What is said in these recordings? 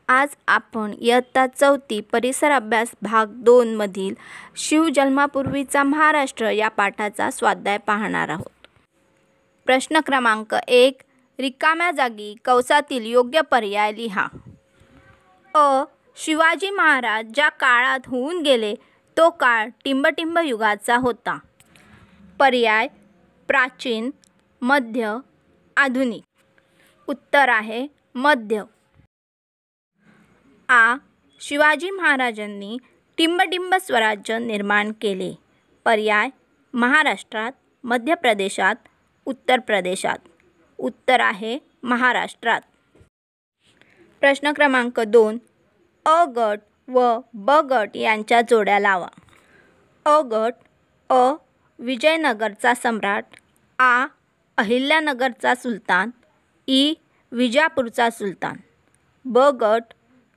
आज आपण इयत्ता 4 परिसर अभ्यास भाग 2 मधील शिव जन्मापूर्वीचा महाराष्ट्र या पाठाचा स्वाध्याय पाहणार आहोत। प्रश्न क्रमांक 1, रिकाम्या जागी कंसातील योग्य पर्याय लिहा। अ. शिवाजी महाराज ज्या काळात होऊन गेले तो काळ टिंबटिंब युगाचा होता। पर्याय प्राचीन, मध्य, आधुनिक। उत्तर आहे मध्य। आ. शिवाजी महाराजांनी टिंबटिंब स्वराज्य निर्माण केले। पर्याय महाराष्ट्रात, मध्य प्रदेशात, उत्तर प्रदेशात। उत्तर आहे महाराष्ट्रात। प्रश्न क्रमांक 2, अ गट व ब गट यांच्या जोड्या लावा। अ गट अ. विजयनगरचा सम्राट, आ. अहिल्यानगरचा सुलतान, इ. विजापूरचा सुलतान। ब गट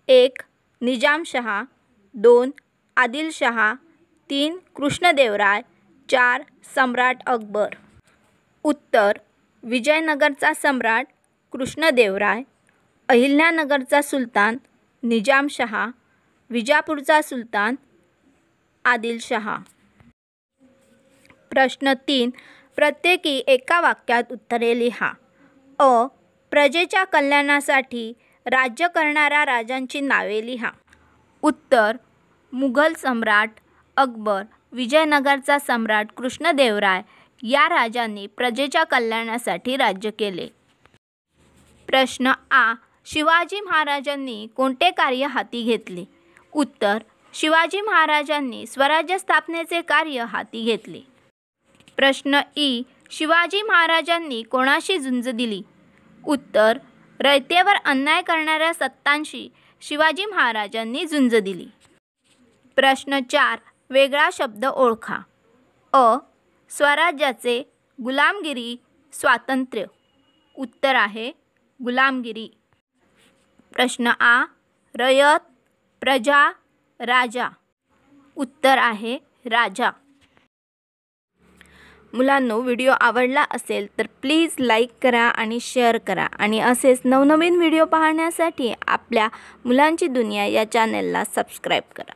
1. निजामशहा, 2. आदिलशहा, 3. कृष्णदेवराय, 4. सम्राट अकबर। उत्तर विजयनगरचा सम्राट कृष्णदेवराय, अहिल्यानगरचा सुलतान निजामशहा, विजापूरचा सुलतान आदिलशहा। प्रश्न 3, प्रत्येकी एका वाक्यात उत्तरे लिहा। अ. प्रजेच्या कल्याणासाठी राज्य करणाऱ्या राजांची नावे लिहा। उत्तर मुघल सम्राट अकबर, विजयनगरचा सम्राट कृष्णदेवराय या राजांनी प्रजेच्या कल्याणासाठी राज्य केले। प्रश्न आ. शिवाजी महाराजांनी कोणते कार्य हाती घेतले? उत्तर शिवाजी महाराजांनी स्वराज्य स्थापनेचे कार्य हाती घेतले। प्रश्न इ. शिवाजी महाराजांनी कोणाशी झुंज दिली? उत्तर रयतेवर अन्याय करणाऱ्या सत्तांशी शिवाजी महाराजांनी झुंज दिली। प्रश्न 4, वेगळा शब्द ओळखा। अ. स्वराज्याचे, गुलामगिरी, स्वातंत्र्य। उत्तर आहे गुलामगिरी। प्रश्न आ. रयत, प्रजा, राजा। उत्तर आहे राजा। मुलांनो, व्हिडिओ आवडला असेल तर प्लीज लाईक करा आणि शेअर करा आणि असेच नवनवीन व्हिडिओ पाहण्यासाठी आपल्या मुलांची दुनिया या चॅनेलला सबस्क्राईब करा।